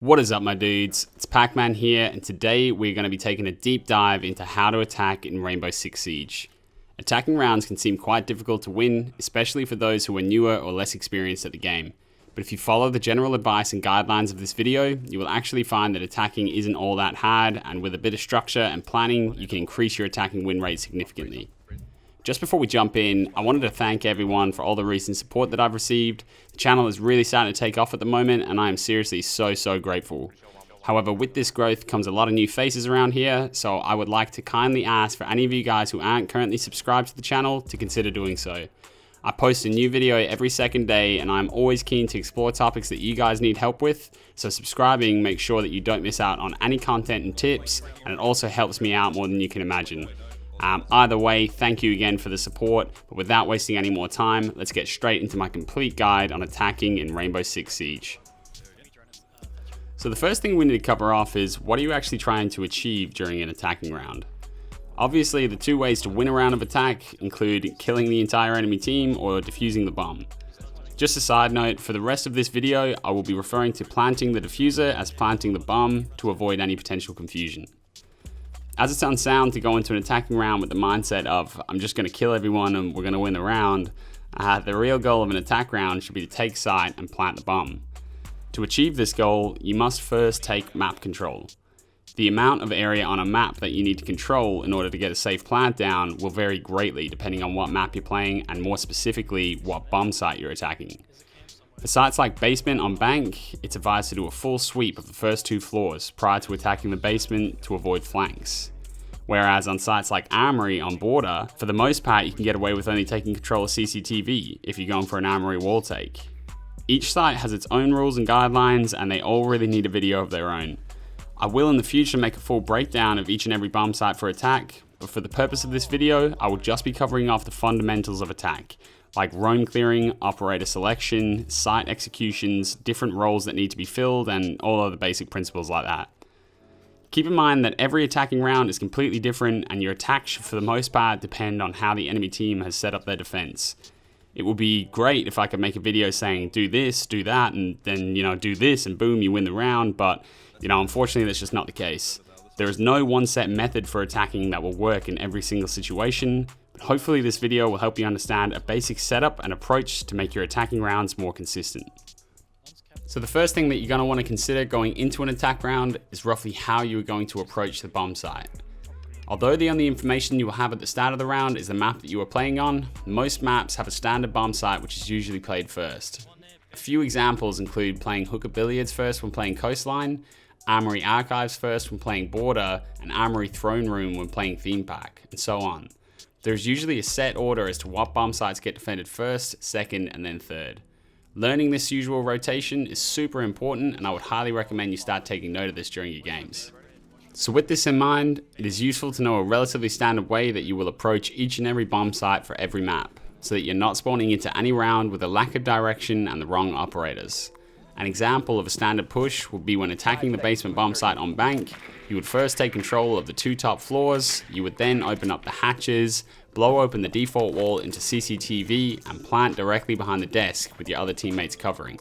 What is up, my dudes? It's Pacman here, and today we're going to be taking a deep dive into how to attack in Rainbow Six Siege. Attacking rounds can seem quite difficult to win, especially for those who are newer or less experienced at the game. But if you follow the general advice and guidelines of this video, you will actually find that attacking isn't all that hard, and with a bit of structure and planning, you can increase your attacking win rate significantly. Just before we jump in, I wanted to thank everyone for all the recent support that I've received. The channel is really starting to take off at the moment, and I am seriously so grateful. However, with this growth comes a lot of new faces around here, so I would like to kindly ask for any of you guys who aren't currently subscribed to the channel to consider doing so. I post a new video every second day, and I'm always keen to explore topics that you guys need help with, so subscribing makes sure that you don't miss out on any content and tips, and it also helps me out more than you can imagine. Either way, thank you again for the support, but without wasting any more time, let's get straight into my complete guide on attacking in Rainbow Six Siege. So the first thing we need to cover off is, what are you actually trying to achieve during an attacking round? Obviously, the two ways to win a round of attack include killing the entire enemy team or defusing the bomb. Just a side note, for the rest of this video, I will be referring to planting the diffuser as planting the bomb to avoid any potential confusion. As it's unsound to go into an attacking round with the mindset of, I'm just going to kill everyone and we're going to win the round, the real goal of an attack round should be to take site and plant the bomb. To achieve this goal, you must first take map control. The amount of area on a map that you need to control in order to get a safe plant down will vary greatly depending on what map you're playing and more specifically what bomb site you're attacking. For sites like basement on bank, it's advised to do a full sweep of the first two floors prior to attacking the basement to avoid flanks. Whereas on sites like armory on border, for the most part you can get away with only taking control of CCTV if you're going for an armory wall take. Each site has its own rules and guidelines, and they all really need a video of their own. I will in the future make a full breakdown of each and every bomb site for attack, but for the purpose of this video, I will just be covering off the fundamentals of attack, like roam clearing, operator selection, site executions, different roles that need to be filled, and all other basic principles like that. Keep in mind that every attacking round is completely different, and your attacks should for the most part depend on how the enemy team has set up their defense. It would be great if I could make a video saying do this, do that, and then do this and boom, you win the round, but unfortunately that's just not the case. There is no one set method for attacking that will work in every single situation, but hopefully this video will help you understand a basic setup and approach to make your attacking rounds more consistent. So the first thing that you're going to want to consider going into an attack round is roughly how you are going to approach the bomb site. Although the only information you will have at the start of the round is the map that you are playing on, most maps have a standard bomb site which is usually played first. A few examples include playing hooker billiards first when playing coastline, armory archives first when playing border, and armory throne room when playing theme pack, and so on. There's usually a set order as to what bomb sites get defended first, second, and then third. Learning this usual rotation is super important, and I would highly recommend you start taking note of this during your games. So with this in mind, it is useful to know a relatively standard way that you will approach each and every bomb site for every map, so that you're not spawning into any round with a lack of direction and the wrong operators. An example of a standard push would be when attacking the basement bomb site on bank, you would first take control of the two top floors, you would then open up the hatches, blow open the default wall into CCTV, and plant directly behind the desk with your other teammates covering.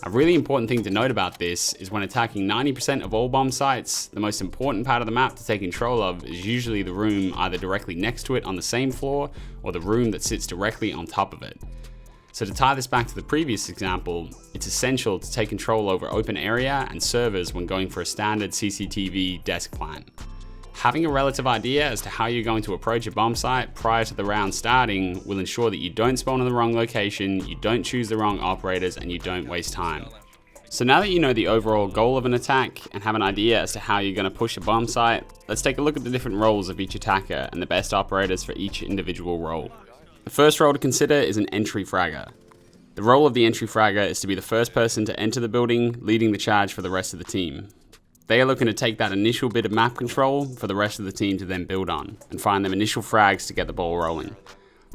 A really important thing to note about this is when attacking 90% of all bomb sites, the most important part of the map to take control of is usually the room either directly next to it on the same floor, or the room that sits directly on top of it. So to tie this back to the previous example, it's essential to take control over open area and servers when going for a standard CCTV desk plant. Having a relative idea as to how you're going to approach a bomb site prior to the round starting will ensure that you don't spawn in the wrong location, you don't choose the wrong operators, and you don't waste time. So now that you know the overall goal of an attack and have an idea as to how you're going to push a bomb site, let's take a look at the different roles of each attacker and the best operators for each individual role. The first role to consider is an entry fragger. The role of the entry fragger is to be the first person to enter the building, leading the charge for the rest of the team. They are looking to take that initial bit of map control for the rest of the team to then build on, and find them initial frags to get the ball rolling.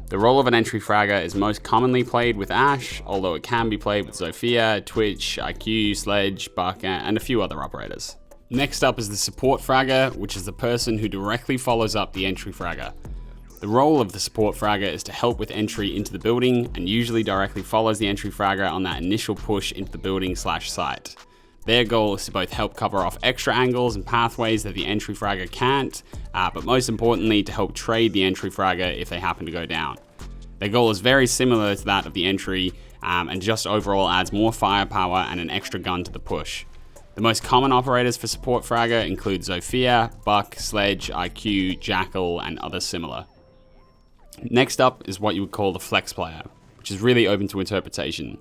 The role of an entry fragger is most commonly played with Ash, although it can be played with Zofia, Twitch, IQ, Sledge, Buck, and a few other operators. Next up is the support fragger, which is the person who directly follows up the entry fragger. The role of the support fragger is to help with entry into the building, and usually directly follows the entry fragger on that initial push into the building/site. Their goal is to both help cover off extra angles and pathways that the entry fragger can't, but most importantly to help trade the entry fragger if they happen to go down. Their goal is very similar to that of the entry, and just overall adds more firepower and an extra gun to the push. The most common operators for support fragger include Zofia, Buck, Sledge, IQ, Jackal, and others similar. Next up is what you would call the flex player, which is really open to interpretation.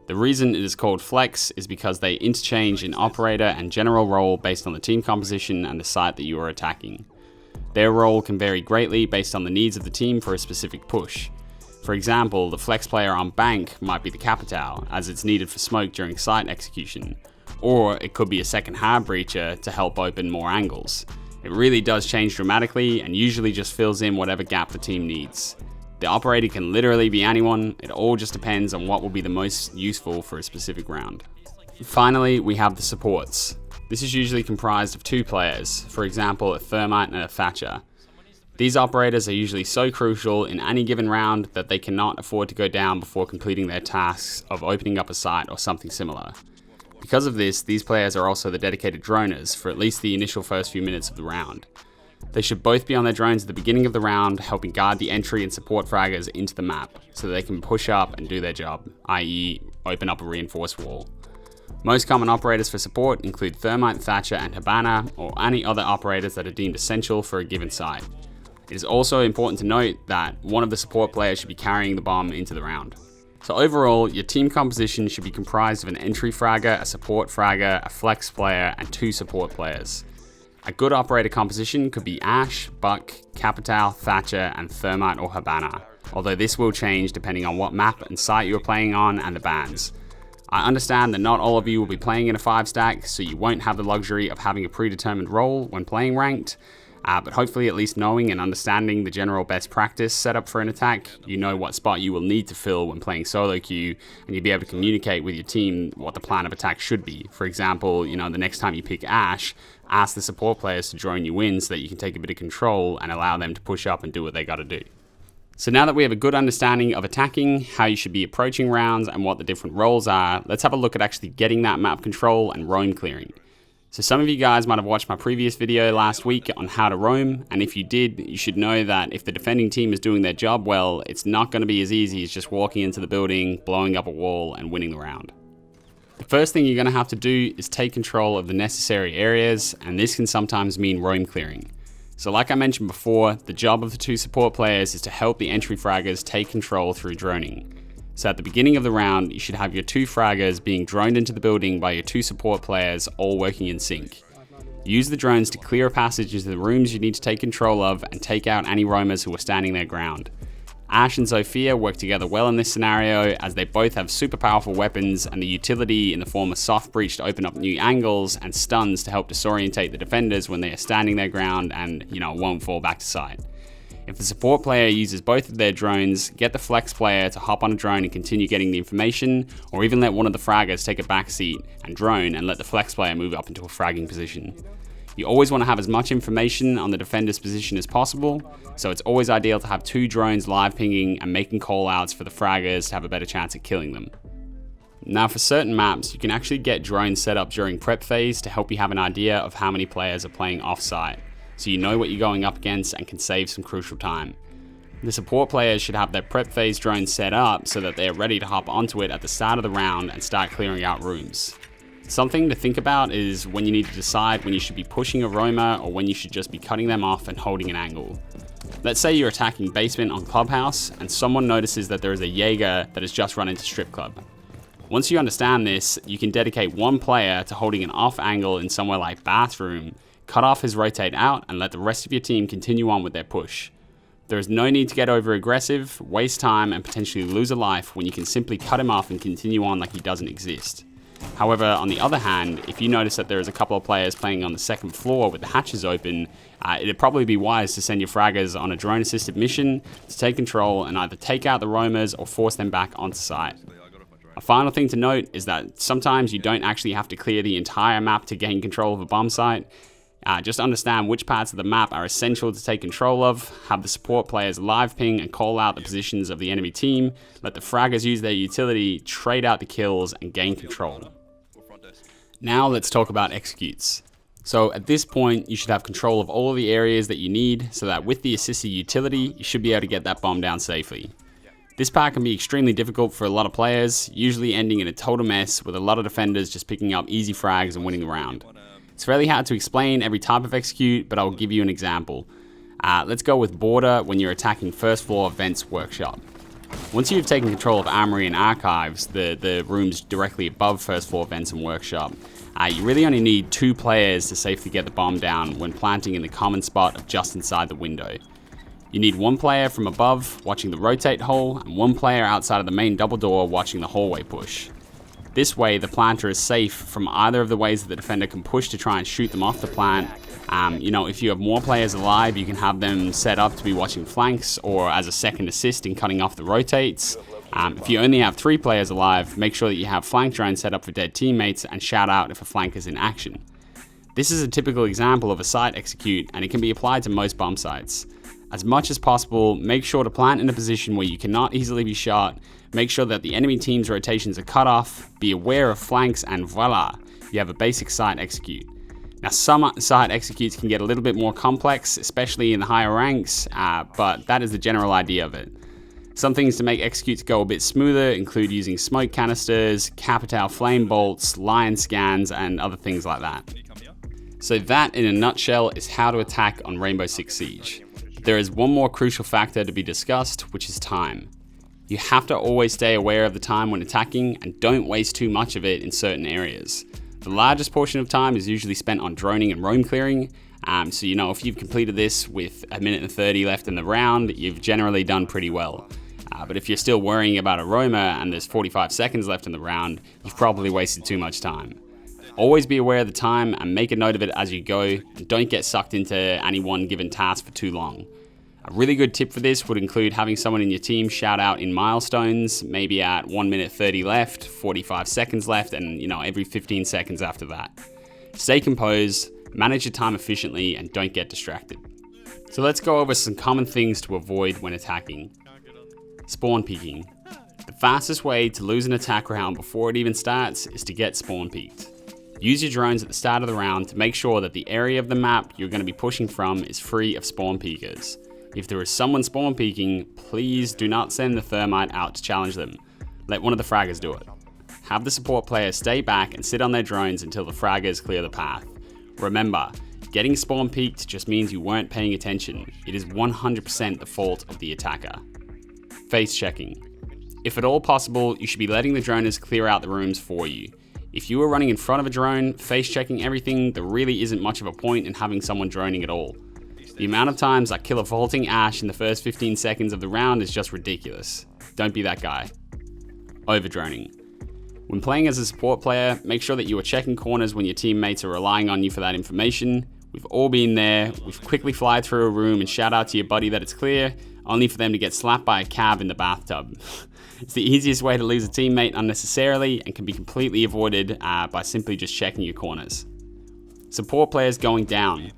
The reason it is called flex is because they interchange in operator and general role based on the team composition and the site that you are attacking. Their role can vary greatly based on the needs of the team for a specific push. For example, the flex player on bank might be the Capitao, as it's needed for smoke during site execution, or it could be a second hard breacher to help open more angles. It really does change dramatically and usually just fills in whatever gap the team needs. The operator can literally be anyone, it all just depends on what will be the most useful for a specific round. Finally, we have the supports. This is usually comprised of two players, for example a Thermite and a Thatcher. These operators are usually so crucial in any given round that they cannot afford to go down before completing their tasks of opening up a site or something similar. Because of this, these players are also the dedicated droners for at least the initial first few minutes of the round. They should both be on their drones at the beginning of the round, helping guard the entry and support fraggers into the map, so that they can push up and do their job, i.e. open up a reinforced wall. Most common operators for support include Thermite, Thatcher, and Habana, or any other operators that are deemed essential for a given site. It is also important to note that one of the support players should be carrying the bomb into the round. So overall, your team composition should be comprised of an entry fragger, a support fragger, a flex player, and two support players. A good operator composition could be Ash, Buck, Capitao, Thatcher, and Thermite or Habana, although this will change depending on what map and site you are playing on and the bans. I understand that not all of you will be playing in a 5-stack, so you won't have the luxury of having a predetermined role when playing ranked, but hopefully at least knowing and understanding the general best practice setup for an attack, you know what spot you will need to fill when playing solo queue, and you'll be able to communicate with your team what the plan of attack should be. For example, the next time you pick Ash, ask the support players to drone you in so that you can take a bit of control and allow them to push up and do what they gotta do. So now that we have a good understanding of attacking, how you should be approaching rounds, and what the different roles are, let's have a look at actually getting that map control and roam clearing. So some of you guys might have watched my previous video last week on how to roam, and if you did, you should know that if the defending team is doing their job well, it's not going to be as easy as just walking into the building, blowing up a wall, and winning the round. The first thing you're going to have to do is take control of the necessary areas, and this can sometimes mean roam clearing. So like I mentioned before, the job of the two support players is to help the entry fraggers take control through droning. So at the beginning of the round, you should have your two fraggers being droned into the building by your two support players, all working in sync. Use the drones to clear a passage into the rooms you need to take control of and take out any roamers who are standing their ground. Ash and Zofia work together well in this scenario, as they both have super powerful weapons and the utility in the form of soft breach to open up new angles and stuns to help disorientate the defenders when they are standing their ground and, won't fall back to sight. If the support player uses both of their drones, get the flex player to hop on a drone and continue getting the information, or even let one of the fraggers take a backseat and drone and let the flex player move up into a fragging position. You always want to have as much information on the defender's position as possible, so it's always ideal to have two drones live pinging and making callouts for the fraggers to have a better chance at killing them. Now for certain maps, you can actually get drones set up during prep phase to help you have an idea of how many players are playing off-site, so you know what you're going up against and can save some crucial time. The support players should have their prep phase drone set up so that they are ready to hop onto it at the start of the round and start clearing out rooms. Something to think about is when you need to decide when you should be pushing a roamer or when you should just be cutting them off and holding an angle. Let's say you're attacking basement on Clubhouse and someone notices that there is a Jaeger that has just run into Strip Club. Once you understand this, you can dedicate one player to holding an off angle in somewhere like bathroom, cut off his rotate out, and let the rest of your team continue on with their push. There is no need to get over aggressive, waste time, and potentially lose a life when you can simply cut him off and continue on like he doesn't exist. However, on the other hand, if you notice that there is a couple of players playing on the second floor with the hatches open, it'd probably be wise to send your fraggers on a drone-assisted mission to take control and either take out the roamers or force them back onto site. A final thing to note is that sometimes you don't actually have to clear the entire map to gain control of a bomb site. Just understand which parts of the map are essential to take control of, have the support players live ping and call out the positions of the enemy team, let the fraggers use their utility, trade out the kills, and gain control. Now let's talk about executes. So at this point, you should have control of all of the areas that you need so that with the assisted utility, you should be able to get that bomb down safely. This part can be extremely difficult for a lot of players, usually ending in a total mess with a lot of defenders just picking up easy frags and winning the round. It's fairly hard to explain every type of execute, but I'll give you an example. Let's go with Border when you're attacking first floor Vents Workshop. Once you've taken control of Armory and Archives, the rooms directly above first floor Vents and Workshop, you really only need 2 players to safely get the bomb down when planting in the common spot of just inside the window. You need 1 player from above watching the rotate hole and 1 player outside of the main double door watching the hallway push. This way the planter is safe from either of the ways that the defender can push to try and shoot them off the plant. If you have more players alive, you can have them set up to be watching flanks or as a second assist in cutting off the rotates. If you only have 3 players alive, make sure that you have flank drones set up for dead teammates and shout out if a flank is in action. This is a typical example of a site execute and it can be applied to most bomb sites. As much as possible, make sure to plant in a position where you cannot easily be shot, make sure that the enemy team's rotations are cut off, be aware of flanks, and voila, you have a basic site execute. Now some site executes can get a little bit more complex, especially in the higher ranks, but that is the general idea of it. Some things to make executes go a bit smoother include using smoke canisters, Capitao flame bolts, lion scans, and other things like that. So that in a nutshell is how to attack on Rainbow Six Siege. There is one more crucial factor to be discussed, which is time. You have to always stay aware of the time when attacking and don't waste too much of it in certain areas. The largest portion of time is usually spent on droning and roam clearing, so if you've completed this with 1 minute and 30 left in the round, you've generally done pretty well. But if you're still worrying about a roamer and there's 45 seconds left in the round, you've probably wasted too much time. Always be aware of the time and make a note of it as you go, and don't get sucked into any one given task for too long. A really good tip for this would include having someone in your team shout out in milestones, maybe at 1 minute 30 left, 45 seconds left, and every 15 seconds after that. Stay composed, manage your time efficiently, and don't get distracted. So let's go over some common things to avoid when attacking. Spawn peeking. The fastest way to lose an attack round before it even starts is to get spawn peeked. Use your drones at the start of the round to make sure that the area of the map you're going to be pushing from is free of spawn peekers. If there is someone spawn peeking, please do not send the Thermite out to challenge them. Let one of the fraggers do it. Have the support player stay back and sit on their drones until the fraggers clear the path. Remember, getting spawn peeked just means you weren't paying attention. It is 100% the fault of the attacker. Face checking. If at all possible, you should be letting the droners clear out the rooms for you. If you are running in front of a drone, face checking everything, there really isn't much of a point in having someone droning at all. The amount of times I kill a vaulting Ash in the first 15 seconds of the round is just ridiculous. Don't be that guy. Overdroning. When playing as a support player, make sure that you are checking corners when your teammates are relying on you for that information. We've all been there. We've quickly fly through a room and shout out to your buddy that it's clear, only for them to get slapped by a cab in the bathtub. It's the easiest way to lose a teammate unnecessarily and can be completely avoided by simply just checking your corners. Support players going down.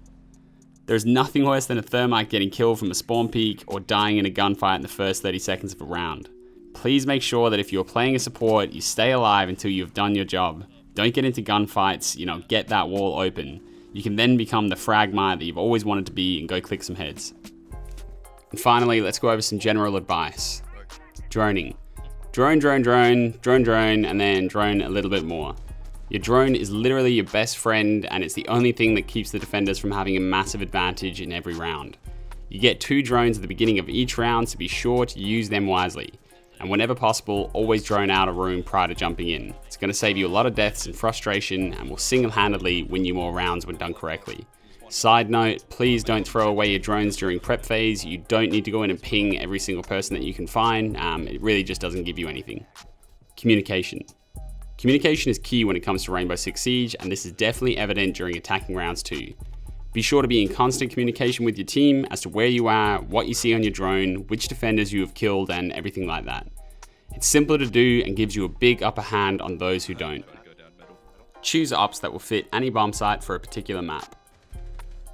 There's nothing worse than a Thermite getting killed from a spawn peek or dying in a gunfight in the first 30 seconds of a round. Please make sure that if you're playing a support, you stay alive until you've done your job. Don't get into gunfights, get that wall open. You can then become the Fragmite that you've always wanted to be and go click some heads. And finally, let's go over some general advice. Droning. Drone, and then drone a little bit more. Your drone is literally your best friend and it's the only thing that keeps the defenders from having a massive advantage in every round. You get 2 drones at the beginning of each round, so be sure to use them wisely. And whenever possible, always drone out a room prior to jumping in. It's going to save you a lot of deaths and frustration and will single-handedly win you more rounds when done correctly. Side note, please don't throw away your drones during prep phase. You don't need to go in and ping every single person that you can find. It really just doesn't give you anything. Communication. Communication is key when it comes to Rainbow Six Siege, and this is definitely evident during attacking rounds too. Be sure to be in constant communication with your team as to where you are, what you see on your drone, which defenders you have killed, and everything like that. It's simpler to do and gives you a big upper hand on those who don't. Choose ops that will fit any bomb site for a particular map.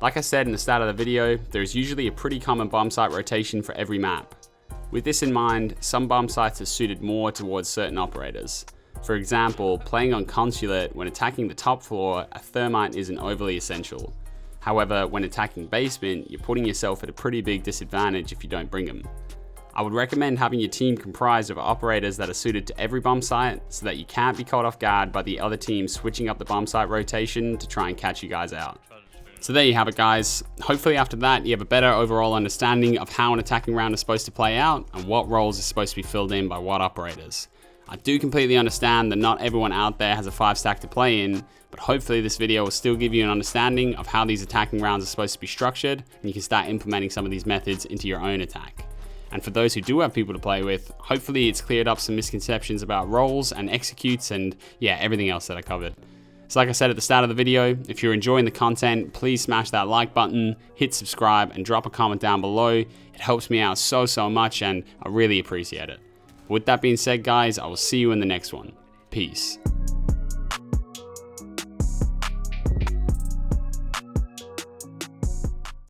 Like I said in the start of the video, there is usually a pretty common bomb site rotation for every map. With this in mind, some bomb sites are suited more towards certain operators. For example, playing on Consulate, when attacking the top floor, a Thermite isn't overly essential. However, when attacking basement, you're putting yourself at a pretty big disadvantage if you don't bring them. I would recommend having your team comprised of operators that are suited to every bomb site so that you can't be caught off guard by the other team switching up the bomb site rotation to try and catch you guys out. So there you have it, guys. Hopefully after that you have a better overall understanding of how an attacking round is supposed to play out and what roles are supposed to be filled in by what operators. I do completely understand that not everyone out there has a 5-stack to play in, but hopefully this video will still give you an understanding of how these attacking rounds are supposed to be structured, and you can start implementing some of these methods into your own attack. And for those who do have people to play with, hopefully it's cleared up some misconceptions about roles and executes and yeah, everything else that I covered. So like I said at the start of the video, if you're enjoying the content, please smash that like button, hit subscribe, and drop a comment down below. It helps me out so much, and I really appreciate it. With that being said, guys, I will see you in the next one. Peace.